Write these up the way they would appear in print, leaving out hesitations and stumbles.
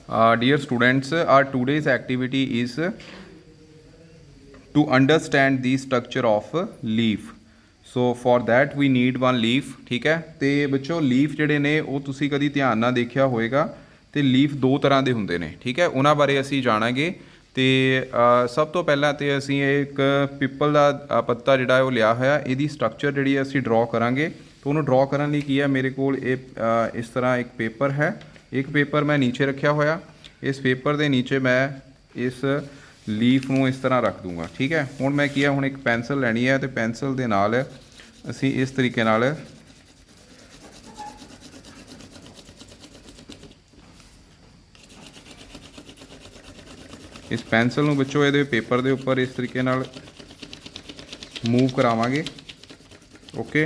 Dear students, our today's activity is to understand the structure of leaf. So for that we need one leaf. ठीक है, तो बच्चों leaf ਜਿਹੜੇ ਨੇ ਉਹ ਤੁਸੀਂ ਕਦੀ ਧਿਆਨ ਨਾਲ ਦੇਖਿਆ ਹੋਏਗਾ ਤੇ ਲੀਫ ਦੋ ਤਰ੍ਹਾਂ ਦੇ ਹੁੰਦੇ ਨੇ। ਠੀਕ ਹੈ, ਉਹਨਾਂ ਬਾਰੇ ਅਸੀਂ ਜਾਣਾਂਗੇ। ਤੇ ਸਭ ਤੋਂ ਪਹਿਲਾਂ ਤੇ ਅਸੀਂ ਇੱਕ ਪਿੱਪਲ ਦਾ ਪੱਤਾ ਜਿਹੜਾ ਉਹ ਲਿਆ ਹੋਇਆ, ਇਹਦੀ ਸਟਰਕਚਰ ਜਿਹੜੀ ਅਸੀਂ ਡਰਾ ਕਰਾਂਗੇ। तो ਉਹਨੂੰ ਡਰਾ ਕਰਨ ਲਈ ਕੀ ਹੈ, ਮੇਰੇ ਕੋਲ ਇਹ ਇਸ ਤਰ੍ਹਾਂ ਇੱਕ ਪੇਪਰ ਹੈ। ਇੱਕ ਪੇਪਰ ਮੈਂ ਨੀਚੇ ਰੱਖਿਆ ਹੋਇਆ, ਇਸ ਪੇਪਰ ਦੇ ਨੀਚੇ ਮੈਂ ਇਸ ਲੀਫ ਨੂੰ ਇਸ ਤਰ੍ਹਾਂ ਰੱਖ ਦੂੰਗਾ। ठीक है, ਹੁਣ ਮੈਂ ਕੀ ਹੈ, ਹੁਣ ਇੱਕ ਪੈਨਸਲ ਲੈਣੀ ਹੈ ਤੇ ਪੈਨਸਲ ਦੇ ਨਾਲ ਅਸੀਂ ਇਸ ਤਰੀਕੇ ਨਾਲ इस पेंसिल ਨੂੰ ਬੱਚੋ ਇਹਦੇ ਪੇਪਰ ਦੇ ਉੱਪਰ ਇਸ ਤਰੀਕੇ ਨਾਲ मूव करावांगे। ओके,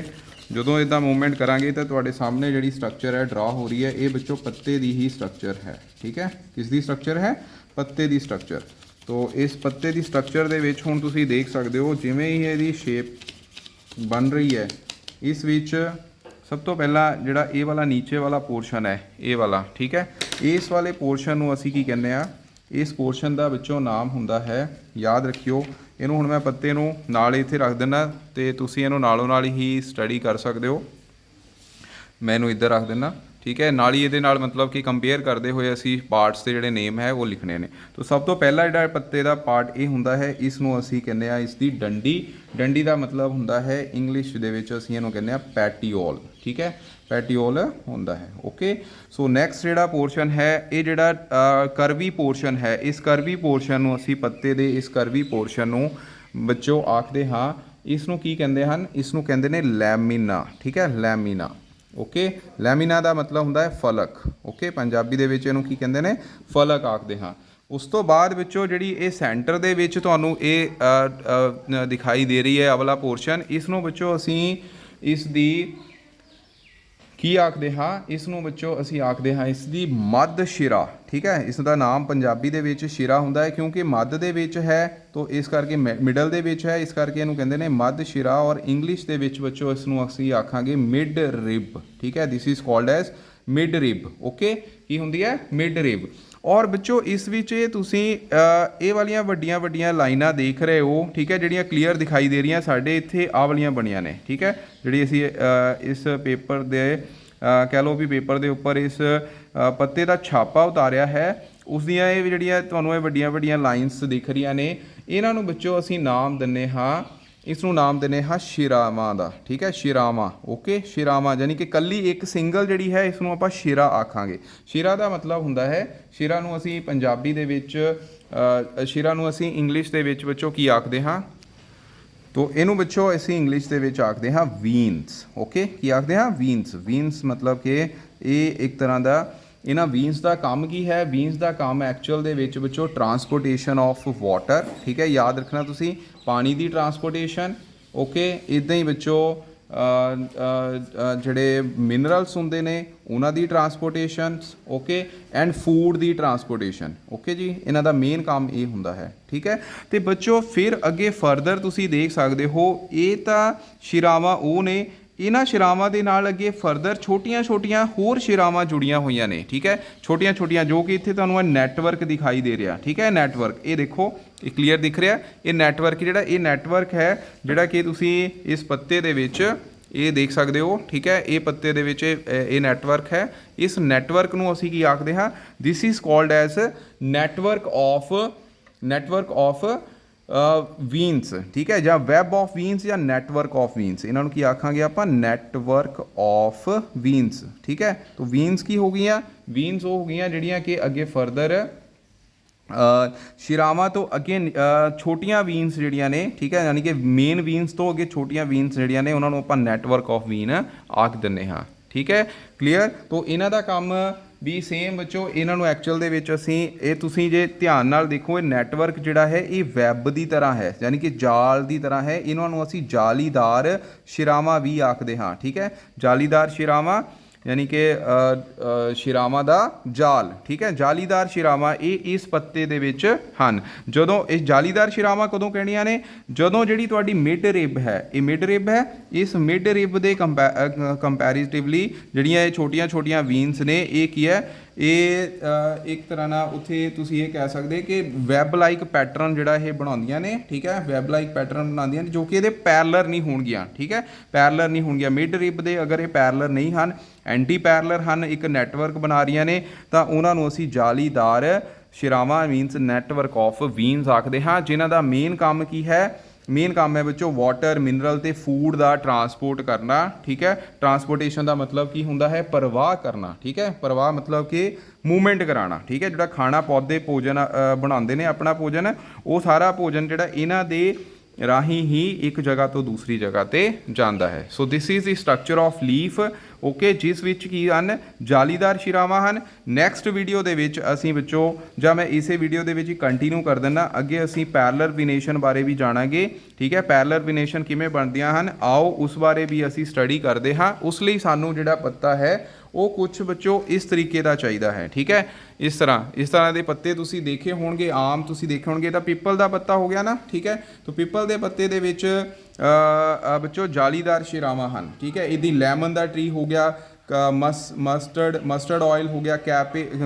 ਜਦੋਂ इदा मूवमेंट करांगे तो ਤੁਹਾਡੇ सामने ਜਿਹੜੀ स्ट्रक्चर है ड्रा हो रही है, ये बच्चों पत्ते ਦੀ ही स्ट्रक्चर है। ठीक है, किस दी स्ट्रक्चर है? पत्ते ਦੀ स्ट्रक्चर। तो इस पत्ते ਦੀ स्ट्रक्चर ਦੇ ਵਿੱਚ ਹੁਣ ਤੁਸੀਂ देख सकते हो जिवें ही ਇਹਦੀ शेप बन रही है, इस विच सब तो पहला ਜਿਹੜਾ ਇਹ वाला नीचे वाला पोर्शन है, ये वाला। ठीक है, इस वाले पोर्शन ਨੂੰ ਅਸੀਂ ਕੀ ਕਹਿੰਦੇ ਆ, इस पोर्शन का बच्चों नाम हुंदा है, याद रखियो। इनू हुण मैं पत्ते नू नाल इत्थे रख देना ते तुसीं इनू नालों नाल ही स्टडी कर सकते हो। मैं इनू इधर रख देना। ठीक है, नाल ही इहदे नाल मतलब कि कंपेयर करते हुए असी पार्ट्स के जिहड़े नेम है वो लिखने ने। तो सब तो पहला जिहड़ा पत्ते का पार्ट ये हुंदा है, इसनू असी कहने आ इसकी डंडी। डंडी का मतलब हुंदा है इंग्लिश दे विच असी इहनू कहने आ पैटियोल। ठीक है, पैटियोल हुंदा है। ओके, सो नैक्सट जिहड़ा पोर्शन है, ये जिहड़ा करवी पोर्शन है, इस करवी पोर्शन नू असी पत्ते दे इस करवी पोर्शन नू बच्चों आखदे हाँ, इसनू की कहंदे हन, इसनू कहंदे ने लैमिना। ठीक है, लैमिना। ओके, लैमिना का मतलब हुंदा है फलक। ओके, पंजाबी दे विच इहनू की कहंदे ने फलक आखदे हाँ। उस तो बाद विचों जिहड़ी ये सेंटर दे विच तुहानू ये दिखाई दे रही है अवला पोर्शन, इसनू बच्चों असी इसदी की आखदे हाँ, इसनू बच्चों असी आखदे हाँ इसदी मध्य शिरा। ठीक है, इसका नाम पंजाबी दे विच शिरा हुंदा है, क्योंकि मध्य दे विच है तो इस करके मिडल दे विच है, इस करके इहनू कहंदे ने मध्य शिरा। और इंग्लिश दे विच बच्चों इसनू असी आखांगे मिड रिब। ठीक है, this is called as mid rib. Okay, की हुंदी है? Mid rib. और बच्चों इस विच तुसीं ये वालियां वड्डियां वड्डियां लाइनां देख रहे हो। ठीक है, जिहड़ियां क्लीयर दिखाई दे रही साडे इत्थे आ वालियां बणियां ने। ठीक है, जिहड़ी असीं इस पेपर दे कह लो भी पेपर के उपर इस पत्ते का छापा उतारिया है, उस दियां ये जिहड़ियां तुहानूं वड्डियां वड्डियां लाइन्स दिख रही ने, इन्हां नूं बच्चों असीं नाम दिंदे हाँ, इसनूं नाम दिंदे हाँ शिरावां दा। ठीक है, शिरावां। ओके, शिरावां यानी कि कल्ली एक सिंगल जिहड़ी है इसनूं आपां शिरा आखांगे। शिरा का मतलब हुंदा है, शिरा नूं असीं पंजाबी दे विच शिरा नूं असीं इंग्लिश दे विच बच्चों की आखदे हाँ, तो इनू बच्चों असीं इंग्लिश दे विच आखदे हाँ वीन्स। ओके, की आखदे हाँ? वीन्स। वीन्स मतलब कि ये एक तरह का इन्हां वीन्स का काम की है, वीन्स का काम एक्चुअल दे विच बच्चों ट्रांसपोर्टेशन ऑफ वाटर। ठीक है, याद रखना तुसीं, पानी की ट्रांसपोर्टेशन। ओके, इदां ही बच्चों जिहड़े मिनरल्स हुंदे ने उन्हां दी ट्रांसपोर्टेशन। ओके, एंड फूड की ट्रांसपोर्टेशन। ओके जी, इन्हां दा मेन काम ये हुंदा है। ठीक है, तो बच्चों फिर अगे फर्दर तुसीं देख सकते हो, ये तां शिरावां वो ने, इन्हां शिरावां दे नाल अगे फर्दर छोटियां छोटियां होर शिरावां जुड़ियां होईयां ने। ठीक है, छोटियां छोटियां जो कि इत्थे तुहानूं नैटवर्क दिखाई दे रहा। ठीक है, नैटवर्क ये देखो, ये क्लीयर दिख रहा, ये नैटवर्क जिहड़ा ये नैटवर्क है जिहड़ा कि तुसीं इस पत्ते दे विच ये देख सकते हो। ठीक है, ये पत्ते दे विच ये नैटवर्क है, इस नैटवर्क नूं असीं की आखदे हाँ, this is called as network of veins. ठीक है, या वैब ऑफ वीन्स या नैटवर्क ऑफ वीन्स, इन्हों की आखांगे आपां नैटवर्क ऑफ वीन्स। ठीक है, तो वीन्स की हो गई, वीन्स वो हो गई जिहड़ियां कि अगे फर्दर शिरावां तो अगे छोटियां वीन्स जिहड़ियां ने। ठीक है, यानी कि मेन वीन्स तो अगे छोटियां वीन्स जिहड़ियां ने उन्होंने आपां नैटवर्क ऑफ वीन आख दिंदे हाँ। ठीक है, क्लीयर। तो इन्हां दा काम भी सेम बच्चों, इन्हों एक्चुअल दे विच असीं ये तुसीं जे ध्यान नाल देखो, ये नैटवर्क जिहड़ा है ये वैब की तरह है, यानी कि जाल की तरह है। इन्हों असीं जालीदार शिरावां भी आखदे हाँ। ठीक है, जालीदार शिरावां यानी कि शिरावां दा जाल। ठीक है, जालीदार शिरावां ये इस पत्ते दे विच हन। जदों इस जालीदार शिरावां कदों कहणियां ने, जदों जिहड़ी तुहाडी मिड रिब है, ये मिड रिब है, इस मिड रिब दे कंपैरेटिवली जिहड़ियां छोटियां छोटियां वीन्स ने, ये की है ਇਹ ਇੱਕ ਤਰ੍ਹਾਂ ਨਾਲ ਉੱਥੇ ਤੁਸੀਂ ਇਹ ਕਹਿ ਸਕਦੇ ਕਿ ਵੈਬ ਲਾਈਕ ਪੈਟਰਨ ਜਿਹੜਾ ਇਹ ਬਣਾਉਂਦੀਆਂ ਨੇ, ਠੀਕ ਹੈ, ਵੈਬ ਲਾਈਕ ਪੈਟਰਨ ਬਣਾਉਂਦੀਆਂ ਨੇ ਜੋ ਕਿ ਇਹਦੇ ਪੈਰਲਰ ਨਹੀਂ ਹੋਣਗੀਆਂ, ਠੀਕ ਹੈ, ਪੈਰਲਰ ਨਹੀਂ ਹੋਣਗੀਆਂ। ਮਿਡ ਰਿਬ ਦੇ ਅਗਰ ਇਹ ਪੈਰਲਰ ਨਹੀਂ ਹਨ, ਐਂਟੀ ਪੈਰਲਰ ਹਨ, ਇੱਕ ਨੈਟਵਰਕ ਬਣਾ ਰਹੀਆਂ ਨੇ, ਤਾਂ ਉਹਨਾਂ ਨੂੰ ਅਸੀਂ ਜਾਲੀਦਾਰ ਸ਼ਿਰਾਵਾਂ ਮੀਨਸ ਨੈਟਵਰਕ ਆਫ ਵੀਨਸ ਆਖਦੇ ਹਾਂ, ਜਿਨ੍ਹਾਂ ਦਾ ਮੇਨ ਕੰਮ ਕੀ ਹੈ? ਮੇਨ ਕੰਮ ਹੈ ਬੱਚੋ ਵਾਟਰ, ਮਿਨਰਲ ਤੇ ਫੂਡ ਦਾ ਟਰਾਂਸਪੋਰਟ ਕਰਨਾ, ਠੀਕ ਹੈ। ਟਰਾਂਸਪੋਰਟੇਸ਼ਨ ਦਾ ਮਤਲਬ ਕੀ ਹੁੰਦਾ ਹੈ? ਪ੍ਰਵਾਹ ਕਰਨਾ, ਠੀਕ ਹੈ। ਪ੍ਰਵਾਹ ਮਤਲਬ ਕਿ ਮੂਵਮੈਂਟ ਕਰਾਉਣਾ, ਠੀਕ ਹੈ। ਜਿਹੜਾ ਖਾਣਾ ਪੌਦੇ ਭੋਜਨ ਬਣਾਉਂਦੇ ਨੇ ਆਪਣਾ ਭੋਜਨ, ਉਹ ਸਾਰਾ ਭੋਜਨ ਜਿਹੜਾ ਇਹਨਾਂ ਦੇ ਰਾਹੀਂ ਹੀ ਇੱਕ ਜਗ੍ਹਾ ਤੋਂ ਦੂਸਰੀ ਜਗ੍ਹਾ ਤੇ ਜਾਂਦਾ ਹੈ। So this is the structure of leaf, okay, ਜਿਸ ਵਿੱਚ ਕੀ ਹਨ? ਜਾਲੀਦਾਰ ਸ਼ਿਰਾਵਾਂ ਹਨ। ਨੈਕਸਟ ਵੀਡੀਓ ਦੇ ਵਿੱਚ ਅਸੀਂ ਬੱਚੋ, ਜਾਂ ਮੈਂ ਇਸੇ ਵੀਡੀਓ ਦੇ ਵਿੱਚ ਹੀ ਕੰਟੀਨਿਊ ਕਰ ਦਿੰਦਾ, ਅੱਗੇ ਅਸੀਂ ਪੈਰਲਰ ਵਿਨੇਸ਼ਨ ਬਾਰੇ ਵੀ ਜਾਣਾਂਗੇ, ਠੀਕ ਹੈ। ਪੈਰਲਰ ਵਿਨੇਸ਼ਨ ਕਿਵੇਂ ਬਣਦੀਆਂ ਹਨ, ਆਓ ਉਸ ਬਾਰੇ ਵੀ ਅਸੀਂ ਸਟੱਡੀ ਕਰਦੇ ਹਾਂ। ਉਸ ਲਈ ਸਾਨੂੰ ਜਿਹੜਾ ਪੱਤਾ ਹੈ ਉਹ ਕੁਛ ਬੱਚੋ ਇਸ ਤਰੀਕੇ ਦਾ ਚਾਹੀਦਾ ਹੈ, ਠੀਕ ਹੈ। ਇਸ ਤਰ੍ਹਾਂ ਦੇ ਪੱਤੇ ਤੁਸੀਂ ਦੇਖੇ ਹੋਣਗੇ, ਆਮ ਤੁਸੀਂ ਦੇਖੇ ਹੋਣਗੇ। ਤਾਂ ਪਿੱਪਲ ਦਾ ਪੱਤਾ ਹੋ ਗਿਆ ਨਾ, ਠੀਕ ਹੈ। ਤਾਂ ਪਿੱਪਲ ਦੇ ਪੱਤੇ ਦੇ ਵਿੱਚ ਬੱਚੋ ਜਾਲੀਦਾਰ ਸ਼ਿਰਾਵਾਂ ਹਨ, ਠੀਕ ਹੈ। ਇਹਦੀ ਲੈਮਨ ਦਾ ਟਰੀ ਹੋ ਗਿਆ, ਮਸਟਰਡ ਆਇਲ ਹੋ ਗਿਆ,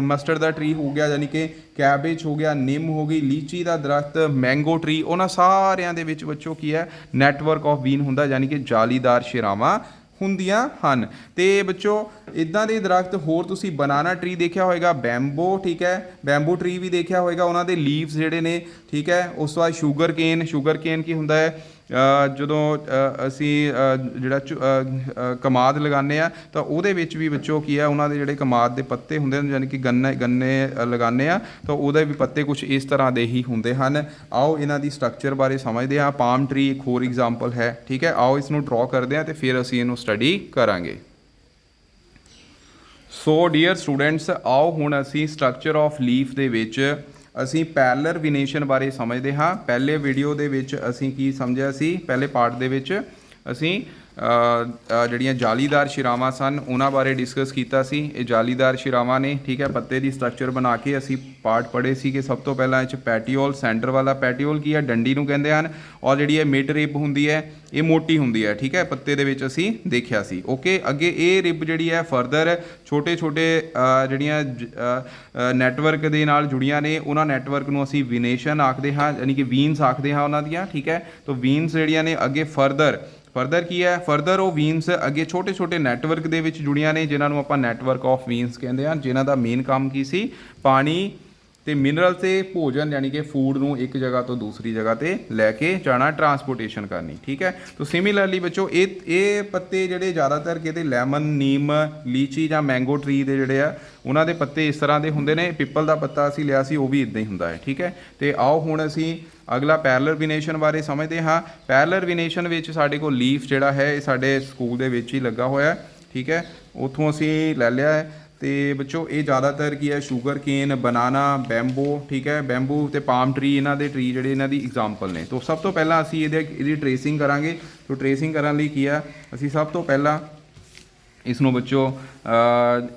ਮਸਟਰਡ ਦਾ ਟਰੀ ਹੋ ਗਿਆ, ਯਾਨੀ ਕਿ ਕੈਬੇਜ ਹੋ ਗਿਆ, ਨਿੰਮ ਹੋ ਗਈ, ਲੀਚੀ ਦਾ ਦਰਖਤ, ਮੈਂਗੋ ਟਰੀ, ਉਹਨਾਂ ਸਾਰਿਆਂ ਦੇ ਵਿੱਚ ਬੱਚੋ ਕੀ ਹੈ? ਨੈਟਵਰਕ ਆਫ ਵੀਨ ਹੁੰਦਾ, ਯਾਨੀ ਕਿ ਜਾਲੀਦਾਰ ਸ਼ਿਰਾਵਾਂ ਹੁੰਦੀਆਂ ਹਨ। ਤੇ ਬੱਚੋ ਇਦਾਂ ਦੇ ਦਰਖਤ ਹੋਰ ਤੁਸੀਂ ਬਨਾਨਾ ਟਰੀ ਦੇਖਿਆ ਹੋਏਗਾ, ਬੈਂਬੋ, ਠੀਕ ਹੈ, ਬੈਂਬੋ ਟਰੀ ਵੀ ਦੇਖਿਆ ਹੋਏਗਾ, ਉਹਨਾਂ ਦੇ ਲੀਵਸ ਜਿਹੜੇ ਨੇ, ਠੀਕ ਹੈ। ਉਸ ਤੋਂ ਬਾਅਦ ਸ਼ੂਗਰ ਕੇਨ ਕੀ ਹੁੰਦਾ ਹੈ? ਜਦੋਂ ਅਸੀਂ ਜਿਹੜਾ ਕਮਾਦ ਲਗਾਉਂਦੇ ਆ ਤਾਂ ਉਹਦੇ ਵਿੱਚ ਵੀ ਬੱਚੋ ਕੀ ਹੈ? ਉਹਨਾਂ ਦੇ ਜਿਹੜੇ ਕਮਾਦ ਦੇ ਪੱਤੇ ਹੁੰਦੇ ਨੇ, ਯਾਨੀ ਕਿ ਗੰਨੇ ਲਗਾਉਂਦੇ ਆ ਤਾਂ ਉਹਦੇ ਵੀ ਪੱਤੇ ਕੁਝ ਇਸ ਤਰ੍ਹਾਂ ਦੇ ਹੀ ਹੁੰਦੇ ਹਨ। ਆਓ ਇਹਨਾਂ ਦੀ ਸਟਰਕਚਰ ਬਾਰੇ ਸਮਝਦੇ ਹਾਂ। ਪਾਮ ਟਰੀ ਇੱਕ ਹੋਰ ਐਗਜ਼ਾਮਪਲ ਹੈ, ਠੀਕ ਹੈ। ਆਓ ਇਸ ਨੂੰ ਡਰਾ ਕਰਦੇ ਹਾਂ ਤੇ ਫਿਰ ਅਸੀਂ ਇਹਨੂੰ ਸਟੱਡੀ ਕਰਾਂਗੇ। ਸੋ ਡੀਅਰ ਸਟੂਡੈਂਟਸ, ਆਓ ਹੁਣ ਅਸੀਂ ਸਟਰਕਚਰ ਆਫ ਲੀਫ ਦੇ ਵਿੱਚ ਅਸੀਂ ਪੈਰਲਰ ਵਿਨੇਸ਼ਨ ਬਾਰੇ ਸਮਝਦੇ ਹਾਂ। ਪਹਿਲੇ ਵੀਡੀਓ ਦੇ ਵਿੱਚ ਅਸੀਂ ਕੀ ਸਮਝਿਆ ਸੀ? ਪਹਿਲੇ ਪਾਰਟ ਦੇ ਵਿੱਚ ਅਸੀਂ ਜਿਹੜੀਆਂ ਜਾਲੀਦਾਰ ਸ਼ਿਰਾਵਾਂ ਸਨ ਉਹਨਾਂ ਬਾਰੇ ਡਿਸਕਸ ਕੀਤਾ ਸੀ। ਇਹ ਜਾਲੀਦਾਰ ਸ਼ਿਰਾਵਾਂ ਨੇ, ਠੀਕ ਹੈ। ਪੱਤੇ ਦੀ ਸਟਰਕਚਰ ਬਣਾ ਕੇ ਅਸੀਂ ਪਾਰਟ ਪੜ੍ਹੇ ਸੀ ਕਿ ਸਭ ਤੋਂ ਪਹਿਲਾਂ ਇਹ 'ਚ ਪੈਟੀਓਲ, ਸੈਂਟਰ ਵਾਲਾ ਪੈਟੀਓਲ ਕੀ ਹੈ? ਡੰਡੀ ਨੂੰ ਕਹਿੰਦੇ ਹਨ। ਔਰ ਜਿਹੜੀ ਇਹ ਮਿਡ ਰਿਬ ਹੁੰਦੀ ਹੈ ਇਹ ਮੋਟੀ ਹੁੰਦੀ ਹੈ, ਠੀਕ ਹੈ। ਪੱਤੇ ਦੇ ਵਿੱਚ ਅਸੀਂ ਦੇਖਿਆ ਸੀ, ਓਕੇ। ਅੱਗੇ ਇਹ ਰਿਬ ਜਿਹੜੀ ਹੈ ਫਰਦਰ ਛੋਟੇ ਜਿਹੜੀਆਂ ਨੈਟਵਰਕ ਦੇ ਨਾਲ ਜੁੜੀਆਂ ਨੇ, ਉਹਨਾਂ ਨੈਟਵਰਕ ਨੂੰ ਅਸੀਂ ਵਿਨੇਸ਼ਨ ਆਖਦੇ ਹਾਂ, ਯਾਨੀ ਕਿ ਵੀਨਸ ਆਖਦੇ ਹਾਂ ਉਹਨਾਂ ਦੀਆਂ, ਠੀਕ ਹੈ। ਤਾਂ ਵੀਨਸ ਜਿਹੜੀਆਂ ਨੇ ਅੱਗੇ ਫਰਦਰ ਕੀ ਹੈ? ਫਰਦਰ ਉਹ ਵੀਨਸ ਅੱਗੇ ਛੋਟੇ ਨੈਟਵਰਕ ਦੇ ਵਿੱਚ ਜੁੜੀਆਂ ਨੇ, ਜਿਨ੍ਹਾਂ ਨੂੰ ਆਪਾਂ ਨੈਟਵਰਕ ਆਫ ਵੀਨਸ ਕਹਿੰਦੇ ਹਨ, ਜਿਨ੍ਹਾਂ ਦਾ ਮੇਨ ਕੰਮ ਕੀ ਸੀ? ਪਾਣੀ ਤੇ ਮਿਨਰਲ ਤੇ ਭੋਜਨ, ਯਾਨੀ ਕਿ ਫੂਡ ਨੂੰ ਇੱਕ ਜਗ੍ਹਾ ਤੋਂ ਦੂਸਰੀ ਜਗ੍ਹਾ ਤੇ ਲੈ ਕੇ ਜਾਣਾ, ਟਰਾਂਸਪੋਰਟੇਸ਼ਨ ਕਰਨੀ, ਠੀਕ ਹੈ। ਤਾਂ ਸਿਮਿਲਰਲੀ ਬੱਚੋ ਇਹ ਪੱਤੇ ਜਿਹੜੇ ਜ਼ਿਆਦਾਤਰ ਕਿਤੇ ਲੈਮਨ, ਨੀਮ, ਲੀਚੀ ਜਾਂ ਮੈਂਗੋ ਟਰੀ ਦੇ ਜਿਹੜੇ ਆ ਉਹਨਾਂ ਦੇ ਪੱਤੇ ਇਸ ਤਰ੍ਹਾਂ ਦੇ ਹੁੰਦੇ ਨੇ। ਪਿੱਪਲ ਦਾ ਪੱਤਾ ਅਸੀਂ ਲਿਆ ਸੀ, ਉਹ ਵੀ ਇਦਾਂ ਹੀ ਹੁੰਦਾ ਹੈ, ਠੀਕ ਹੈ। ਤੇ ਆਓ ਹੁਣ ਅਸੀਂ ਅਗਲਾ ਪੈਰਲਰ ਵਿਨੇਸ਼ਨ ਬਾਰੇ ਸਮਝਦੇ ਹਾਂ। ਪੈਰਲਰ ਵਿਨੇਸ਼ਨ ਵਿੱਚ ਸਾਡੇ ਕੋਲ ਲੀਫ ਜਿਹੜਾ ਹੈ ਇਹ ਸਾਡੇ ਸਕੂਲ ਦੇ ਵਿੱਚ ਹੀ ਲੱਗਾ ਹੋਇਆ, ਠੀਕ ਹੈ। ਉੱਥੋਂ ਅਸੀਂ ਲੈ ਲਿਆ ਹੈ। ਤੇ ਬੱਚੋ ਇਹ ਜ਼ਿਆਦਾਤਰ ਕੀ ਹੈ? ਸ਼ੂਗਰ ਕੇਨ, ਬਨਾਨਾ, ਬੈਂਬੋ, ਠੀਕ ਹੈ। ਬੈਂਬੂ ਤੇ ਪਾਮ ਟਰੀ ਇਹਨਾਂ ਦੇ ਟਰੀ ਜਿਹੜੇ ਇਹਨਾਂ ਦੀ ਐਗਜ਼ਾਮਪਲ ਨੇ। ਤਾਂ ਸਭ ਤੋਂ ਪਹਿਲਾਂ ਅਸੀਂ ਇਹਦੀ ਟਰੇਸਿੰਗ ਕਰਾਂਗੇ। ਤਾਂ ਟਰੇਸਿੰਗ ਕਰਨ ਲਈ ਕੀ ਆ? ਅਸੀਂ ਸਭ ਤੋਂ ਪਹਿਲਾਂ ਇਸ ਨੂੰ ਬੱਚੋ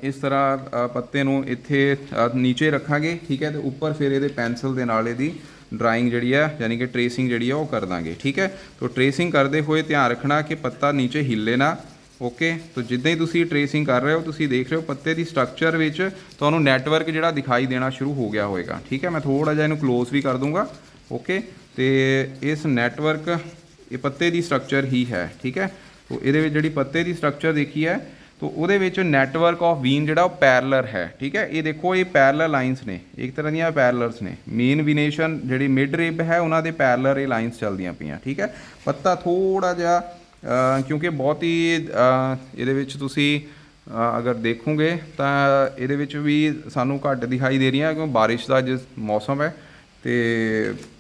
ਇਸ ਤਰ੍ਹਾਂ ਪੱਤੇ ਨੂੰ ਇੱਥੇ ਨੀਚੇ ਰੱਖਾਂਗੇ, ਠੀਕ ਹੈ। ਤੇ ਉੱਪਰ ਫਿਰ ਇਹਦੇ ਪੈਨਸਲ ਦੇ ਨਾਲ ਇਹਦੀ ਡਰਾਇੰਗ ਜਿਹੜੀ ਹੈ, ਯਾਨੀ ਕਿ ਟਰੇਸਿੰਗ ਜਿਹੜੀ ਆ ਉਹ ਕਰ ਦਾਂਗੇ, ਠੀਕ ਹੈ। ਤਾਂ ਟਰੇਸਿੰਗ ਕਰਦੇ ਹੋਏ ਧਿਆਨ ਰੱਖਣਾ ਕਿ ਪੱਤਾ ਨੀਚੇ ਹਿੱਲੇ ਨਾ, ਓਕੇ। ਤਾਂ ਜਿੱਦਾਂ ਹੀ ਤੁਸੀਂ ਟਰੇਸਿੰਗ ਕਰ ਰਹੇ ਹੋ ਤੁਸੀਂ ਦੇਖ ਰਹੇ ਹੋ ਪੱਤੇ ਦੀ ਸਟਰਕਚਰ ਵਿੱਚ ਤੁਹਾਨੂੰ ਨੈਟਵਰਕ ਜਿਹੜਾ ਦਿਖਾਈ ਦੇਣਾ ਸ਼ੁਰੂ ਹੋ ਗਿਆ ਹੋਵੇਗਾ, ਠੀਕ ਹੈ। ਮੈਂ ਥੋੜ੍ਹਾ ਜਿਹਾ ਇਹਨੂੰ ਕਲੋਜ਼ ਵੀ ਕਰ ਦੂੰਗਾ, ਓਕੇ। ਤੇ ਇਸ ਨੈਟਵਰਕ ਇਹ ਪੱਤੇ ਦੀ ਸਟਰਕਚਰ ਹੀ ਹੈ, ਠੀਕ ਹੈ। ਤਾਂ ਇਹਦੇ ਵਿੱਚ ਜਿਹੜੀ ਪੱਤੇ ਦੀ ਸਟਰਕਚਰ ਦੇਖੀ ਹੈ ਤਾਂ ਉਹਦੇ ਵਿੱਚ ਨੈਟਵਰਕ ਆਫ ਵੀਨ ਜਿਹੜਾ ਉਹ ਪੈਰਲਰ ਹੈ, ਠੀਕ ਹੈ। ਇਹ ਦੇਖੋ ਇਹ ਪੈਰਲਰ ਲਾਈਨਸ ਨੇ, ਇੱਕ ਤਰ੍ਹਾਂ ਦੀਆਂ ਪੈਰਲਰਸ ਨੇ। ਮੇਨ ਵਿਨੇਸ਼ਨ ਜਿਹੜੀ ਮਿਡ ਰਿਬ ਹੈ ਉਹਨਾਂ ਦੇ ਪੈਰਲਰ ਇਹ ਲਾਈਨਸ ਚੱਲਦੀਆਂ ਪਈਆਂ, ਠੀਕ ਹੈ। ਪੱਤਾ ਥੋੜ੍ਹਾ ਜਿਹਾ ਕਿਉਂਕਿ ਬਹੁਤ ਹੀ ਇਹਦੇ ਵਿੱਚ ਤੁਸੀਂ ਅਗਰ ਦੇਖੋਗੇ ਤਾਂ ਇਹਦੇ ਵਿੱਚ ਵੀ ਸਾਨੂੰ ਘੱਟ ਦਿਖਾਈ ਦੇ ਰਹੀਆਂ ਕਿਉਂਕਿ ਬਾਰਿਸ਼ ਦਾ ਜਿਸ ਮੌਸਮ ਹੈ ਤੇ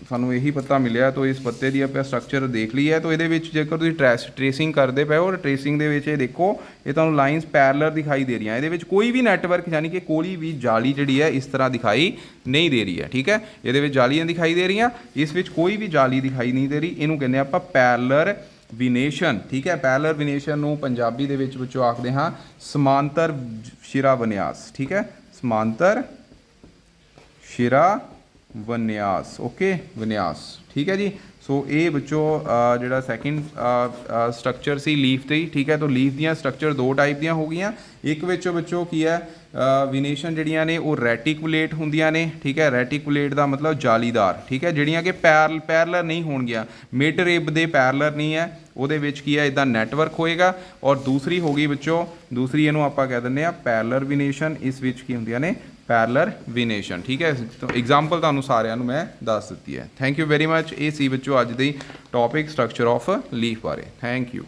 ਸਾਨੂੰ ਇਹੀ ਪਤਾ ਮਿਲਿਆ। ਤਾਂ ਇਸ ਪੱਤੇ ਦੀ ਆਪਾਂ ਸਟਰਕਚਰ ਦੇਖ ਲਈ ਹੈ। ਤਾਂ ਇਹਦੇ ਵਿੱਚ ਜੇਕਰ ਤੁਸੀਂ ਟਰੇਸਿੰਗ ਕਰਦੇ ਪਏ ਹੋ, ਟਰੇਸਿੰਗ ਦੇ ਵਿੱਚ ਇਹ ਦੇਖੋ ਇਹ ਤੁਹਾਨੂੰ ਲਾਈਨਸ ਪੈਰਲਰ ਦਿਖਾਈ ਦੇ ਰਹੀਆਂ। ਇਹਦੇ ਵਿੱਚ ਕੋਈ ਵੀ ਨੈਟਵਰਕ ਯਾਨੀ ਕਿ ਕੋਈ ਵੀ ਜਾਲੀ ਜਿਹੜੀ ਹੈ ਇਸ ਤਰ੍ਹਾਂ ਦਿਖਾਈ ਨਹੀਂ ਦੇ ਰਹੀ ਹੈ, ਠੀਕ ਹੈ। ਇਹਦੇ ਵਿੱਚ ਜਾਲੀਆਂ ਦਿਖਾਈ ਦੇ ਰਹੀਆਂ, ਇਸ ਵਿੱਚ ਕੋਈ ਵੀ ਜਾਲੀ ਦਿਖਾਈ ਨਹੀਂ ਦੇ ਰਹੀ। ਇਹਨੂੰ ਕਹਿੰਦੇ ਆਪਾਂ ਪੈਰਲਰ ਵਿਨੇਸ਼ਨ, ਠੀਕ ਹੈ। ਪੈਰਲਰ ਵਿਨੇਸ਼ਨ ਨੂੰ ਪੰਜਾਬੀ ਦੇ ਵਿੱਚ ਵਿੱਚੋਂ ਆਖਦੇ ਹਾਂ ਸਮਾਂਤਰ ਸ਼ਿਰਾ ਵਿਨਿਆਸ, ਠੀਕ ਹੈ। ਸਮਾਂਤਰ ਸ਼ਿਰਾ ਵਿਨਿਆਸ। ਓਕੇ, ਵਿਨਿਆਸ, ਠੀਕ ਹੈ ਜੀ। ਸੋ ਇਹ ਬੱਚੋ ਜਿਹੜਾ ਸੈਕਿੰਡ ਸਟਰਕਚਰ ਸੀ ਲੀਫ ਤੇ ਹੀ, ਠੀਕ ਹੈ। ਤਾਂ ਲੀਫ ਦੀਆਂ ਸਟਰਕਚਰ ਦੋ ਟਾਈਪ ਦੀਆਂ ਹੋ ਗਈਆਂ। ਇੱਕ ਵਿੱਚ ਬੱਚੋ ਕੀ ਹੈ, ਵਿਨੇਸ਼ਨ ਜਿਹੜੀਆਂ ਨੇ ਉਹ ਰੈਟੀਕੂਲੇਟ ਹੁੰਦੀਆਂ ਨੇ, ਠੀਕ ਹੈ। ਰੈਟੀਕੂਲੇਟ ਦਾ ਮਤਲਬ ਜਾਲੀਦਾਰ, ਠੀਕ ਹੈ, ਜਿਹੜੀਆਂ ਕਿ ਪੈਰਲਰ ਨਹੀਂ ਹੋਣਗੀਆਂ, ਮਿਡ ਰਿਬ ਦੇ ਪੈਰਲਰ ਨਹੀਂ ਹੈ, ਉਹਦੇ ਵਿੱਚ ਕੀ ਹੈ ਇੱਦਾਂ ਨੈਟਵਰਕ ਹੋਏਗਾ। ਔਰ ਦੂਸਰੀ ਹੋ ਗਈ ਬੱਚੋ, ਦੂਸਰੀ ਇਹਨੂੰ ਆਪਾਂ ਕਹਿ ਦਿੰਦੇ ਆ ਪੈਰਲਰ ਵਿਨੇਸ਼ਨ, ਇਸ ਵਿੱਚ ਕੀ ਹੁੰਦੀਆਂ ਨੇ ਪੈਰਲਰ ਵਿਨੇਸ਼ਨ, ਠੀਕ ਹੈ। ਤਾਂ ਐਗਜ਼ਾਮਪਲ ਤੁਹਾਨੂੰ ਸਾਰਿਆਂ ਨੂੰ ਮੈਂ ਦੱਸ ਦਿੱਤੀ ਹੈ। Thank you very much. ਇਹ ਸੀ ਬੱਚੋ ਅੱਜ ਦੀ ਟੌਪਿਕ ਸਟਰਕਚਰ ਆਫ ਲੀਫ ਬਾਰੇ। Thank you.